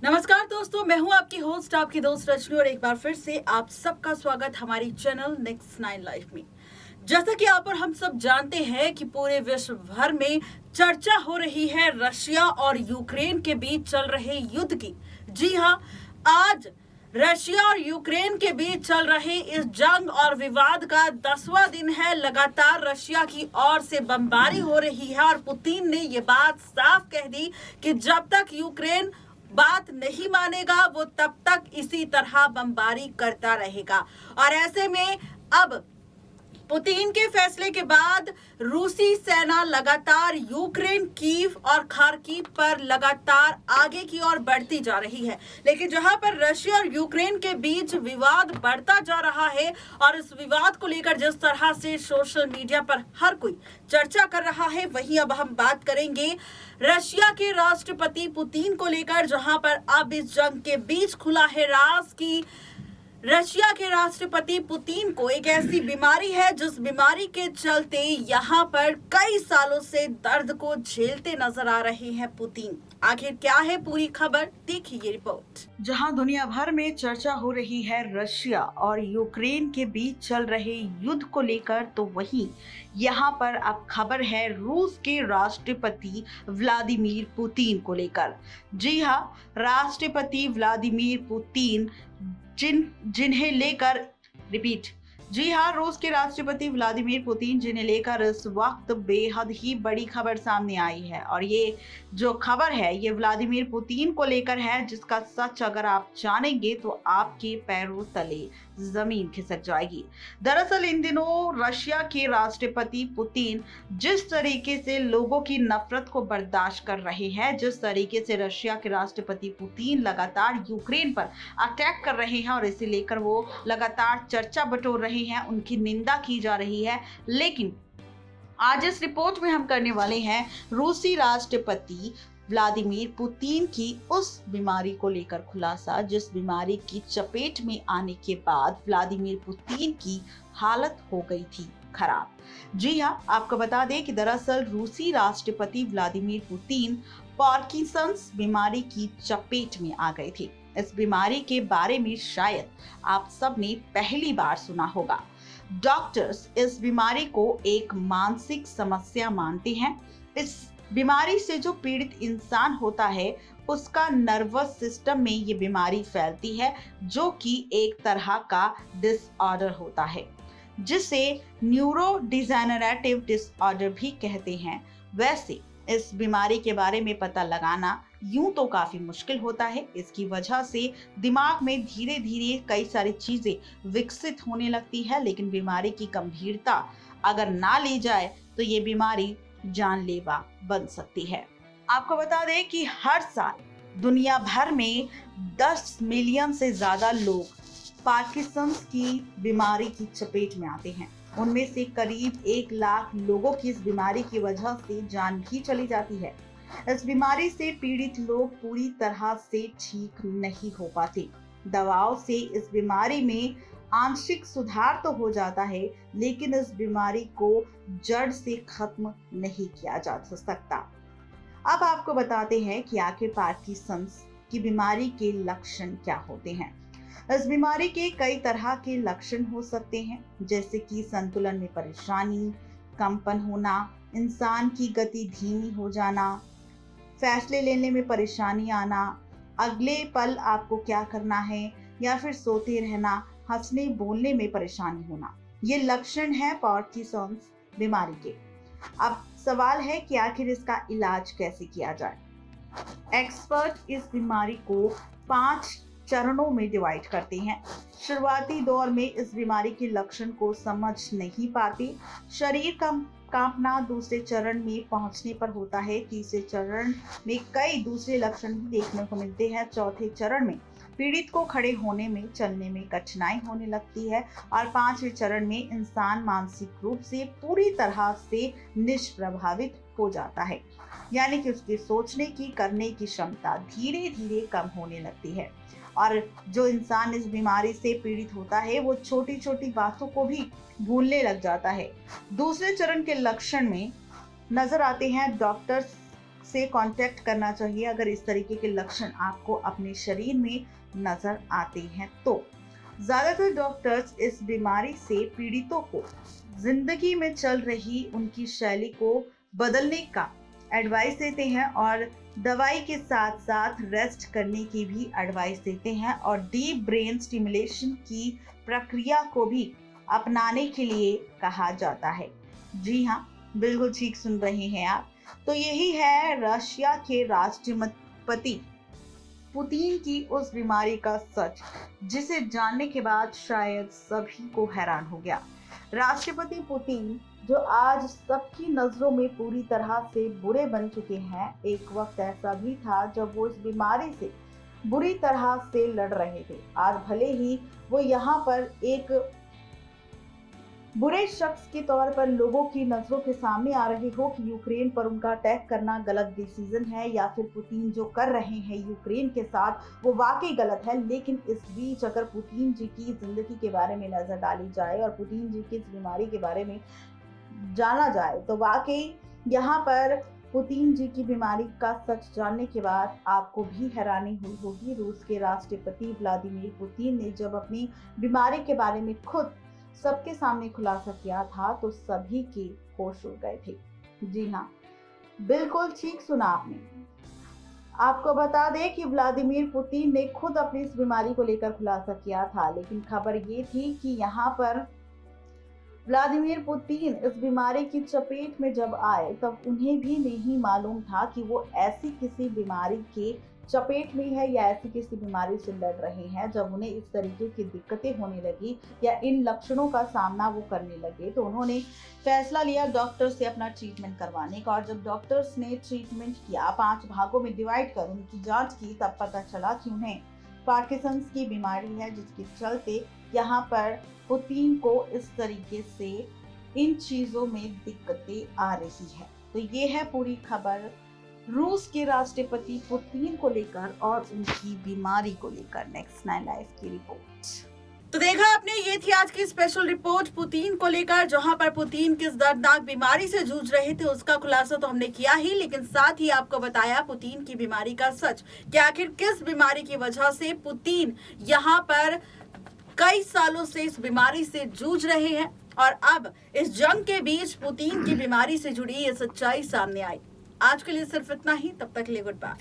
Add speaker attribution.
Speaker 1: नमस्कार दोस्तों, मैं हूं आपकी होस्ट, आपकी दोस्त रजनी और एक बार फिर से आप सबका स्वागत हमारी चैनल नेक्स्ट 9 लाइफ में। जैसा कि आप और हम सब जानते हैं कि पूरे विश्व भर में चर्चा हो रही है रशिया और यूक्रेन के बीच चल रहे युद्ध की। जी हां, आज रशिया और यूक्रेन के बीच चल रहे इस जंग और विवाद का 10वां दिन है। लगातार रशिया की ओर से बमबारी हो रही है और पुतिन ने ये बात साफ कह दी कि जब तक यूक्रेन बात नहीं मानेगा वो तब तक इसी तरह बमबारी करता रहेगा। और ऐसे में अब पुतिन के फैसले के बाद रूसी सेना लगातार यूक्रेन, कीव और खार्किव पर लगातार आगे की ओर बढ़ती जा रही है। लेकिन जहां पर रशिया और यूक्रेन के बीच विवाद बढ़ता जा रहा है और इस विवाद को लेकर जिस तरह से सोशल मीडिया पर हर कोई चर्चा कर रहा है, वहीं अब हम बात करेंगे रशिया के राष्ट्रपति पुतिन को लेकर, जहां पर अब इस जंग के बीच खुला है राज की रशिया के राष्ट्रपति पुतिन को एक ऐसी बीमारी है जिस बीमारी के चलते यहाँ पर कई सालों से दर्द को झेलते नजर आ रहे हैं पुतिन। आखिर क्या है पूरी खबर, देखिए ये रिपोर्ट। जहां दुनिया भर में चर्चा हो रही है रशिया और यूक्रेन के बीच चल रहे युद्ध को लेकर, तो वहीं यहाँ पर अब खबर है रूस के राष्ट्रपति व्लादिमीर पुतिन को लेकर। जी हाँ, राष्ट्रपति व्लादिमीर पुतिन जिन्हें लेकर जी हाँ, रूस के राष्ट्रपति व्लादिमीर पुतिन जिन्हें लेकर इस वक्त बेहद ही बड़ी खबर सामने आई है। और ये जो खबर है ये व्लादिमीर पुतिन को लेकर है, जिसका सच अगर आप जानेंगे तो आपके पैरों तले जमीन खिसक जाएगी। दरअसल इन दिनों रशिया के राष्ट्रपति पुतिन जिस तरीके से लोगों की नफरत को बर्दाश्त कर रहे हैं, जिस तरीके से रशिया के राष्ट्रपति पुतिन लगातार यूक्रेन पर अटैक कर रहे हैं और इसे लेकर वो लगातार चर्चा बटोर रहे हैं, उनकी निंदा की जा रही है। लेकिन आज इस रिपोर्ट में हम करने वाले हैं रूसी राष्ट्रपति व्लादिमीर पुतिन की उस बीमारी को लेकर खुलासा, जिस बीमारी की चपेट में आने के बाद व्लादिमीर पुतिन की हालत हो गई थी खराब। जी हाँ, आपको बता दें कि दरअसल रूसी राष्ट्रपति व्लादिमीर पुतिन पार्किंसंस बीमारी की चपेट में आ गए थे। इस बीमारी के बारे में शायद आप सब ने पहली बार सुना होगा। डॉक्टर्स इस बीमारी को एक मानसिक समस्या मानते हैं। इस बीमारी से जो पीड़ित इंसान होता है उसका नर्वस सिस्टम में ये बीमारी फैलती है, जो कि एक तरह का डिसऑर्डर होता है, जिसे न्यूरो डिजेनरेटिव डिसऑर्डर भी कहते हैं। वैसे इस बीमारी के बारे में पता लगाना यूं तो काफी मुश्किल होता है। इसकी वजह से दिमाग में धीरे धीरे कई सारी चीजें विकसित होने लगती है, लेकिन बीमारी की गंभीरता अगर ना ली जाए तो ये बीमारी जानलेवा बन सकती है। आपको बता दें कि हर साल दुनिया भर में 10 मिलियन से ज्यादा लोग पार्किंसंस की बीमारी की चपेट में आते हैं। उनमें से करीब 1 लाख लोगों की इस बीमारी की वजह से जान भी चली जाती है। इस बीमारी से पीड़ित लोग पूरी तरह से ठीक नहीं हो पाते। दवाओं से इस बीमारी में आंशिक सुधार तो हो जाता है, लेकिन इस बीमारी को जड़ से खत्म नहीं किया जा सकता। अब आपको बताते हैं कि आखिर पार्किंसंस की बीमारी के लक्षण क्या होते हैं। इस बीमारी के कई तरह के लक्षण हो सकते हैं, जैसे कि संतुलन में परेशानी, कंपन होना, इंसान की गति धीमी हो जाना, फैसले लेने में परेशानी आना, अगले पल आपको क्या करना है या फिर सोते रहना, हंसने बोलने में परेशानी होना। ये लक्षण है पार्किंसंस बीमारी के। अब सवाल है कि आखिर इसका इलाज कैसे किया जाए। एक्सपर्ट इस बीमारी को 5 चरणों में डिवाइड करते हैं। शुरुआती दौर में इस बीमारी के लक्षण को समझ नहीं पाते। शरीर का कांपना दूसरे चरण में पहुंचने पर होता है। तीसरे चरण में कई दूसरे लक्षण भी देखने को मिलते हैं। चौथे चरण में पीड़ित को खड़े होने में, चलने में कठिनाई होने लगती है और 5वें चरण में इंसान मानसिक रूप से पूरी तरह से निष्प्रभावित हो जाता है, यानी कि उसके सोचने की, करने की क्षमता धीरे धीरे कम होने लगती है। और जो इंसान इस बीमारी से पीड़ित होता है वो छोटी छोटी बातों को भी भूलने लग जाता है। दूसरे चरण के लक्षण में नजर आते हैं डॉक्टर
Speaker 2: से कांटेक्ट करना चाहिए अगर इस तरीके के लक्षण आपको अपने शरीर में नजर आते हैं तो। ज्यादातर डॉक्टर्स इस बीमारी से पीड़ितों को जिंदगी में चल रही उनकी शैली को बदलने का एडवाइस देते हैं और दवाई के साथ साथ रेस्ट करने की भी एडवाइस देते हैं और डीप ब्रेन स्टिमुलेशन की प्रक्रिया को भी अपनाने के लिए कहा जाता है। जी हाँ, बिल्कुल ठीक सुन रहे हैं आप। तो यही है रशिया के राष्ट्रपति पुतिन की उस बीमारी का सच, जिसे जानने के बाद शायद सभी को हैरान हो गया। राष्ट्रपति पुतिन जो आज सबकी नजरों में पूरी तरह से बुरे बन चुके हैं, एक वक्त ऐसा भी था जब वो इस बीमारी से बुरी तरह से लड़ रहे थे। आज भले ही वो यहाँ पर एक बुरे शख्स के तौर पर लोगों की नजरों के सामने आ रहे हो कि यूक्रेन पर उनका अटैक करना गलत डिसीजन है या फिर पुतिन जो कर रहे हैं यूक्रेन के साथ वो वाकई गलत है, लेकिन इस बीच अगर पुतिन जी की जिंदगी के बारे में नजर डाली जाए और पुतिन जी की इस बीमारी के बारे में जाना जाए तो वाकई यहाँ पर पुतिन जी की बीमारी का सच जानने के बाद आपको भी हैरानी हुई होगी। रूस के राष्ट्रपति व्लादिमीर पुतिन ने जब अपनी बीमारी के बारे में खुद सबके सामने खुलासा किया था तो सभी के होश उड़ गए थे। जी हाँ, बिल्कुल ठीक सुना आपने। आपको बता दें कि व्लादिमीर पुतिन ने खुद अपनी इस बीमारी को लेकर खुलासा किया था, लेकिन खबर ये थी कि यहाँ पर व्लादिमीर पुतिन इस बीमारी की चपेट में जब आए तब उन्हें भी नहीं मालूम था कि वो ऐसी किसी बीमारी के चपेट में है या ऐसी किसी बीमारी से लड़ रहे हैं। जब उन्हें इस तरीके की दिक्कतें होने लगी या इन लक्षणों का सामना वो करने लगे तो उन्होंने फैसला लिया डॉक्टर से अपना ट्रीटमेंट करवाने का। और जब डॉक्टर्स ने ट्रीटमेंट किया, 5 भागों में डिवाइड कर उनकी जांच की, तब पता चला कि उन्हें पार्किंसंस की बीमारी है, जिसके चलते यहाँ पर पुतिन को इस तरीके से इन चीज़ों में दिक्कतें आ रही है। तो ये है पूरी खबर रूस के राष्ट्रपति पुतिन को लेकर और उनकी बीमारी को लेकर। नेक्स्ट 9 लाइव की रिपोर्ट।
Speaker 1: तो देखा आपने, ये थी आज की स्पेशल रिपोर्ट पुतिन को लेकर, जहां पर पुतिन किस दर्दनाक बीमारी से जूझ रहे थे उसका खुलासा तो हमने किया ही, लेकिन साथ ही आपको बताया पुतिन की बीमारी का सच कि आखिर किस बीमारी की वजह से पुतिन यहाँ पर कई सालों से इस बीमारी से जूझ रहे हैं और अब इस जंग के बीच पुतिन की बीमारी से जुड़ी ये सच्चाई सामने आई। आज के लिए सिर्फ इतना ही, तब तक के लिए गुड बाय।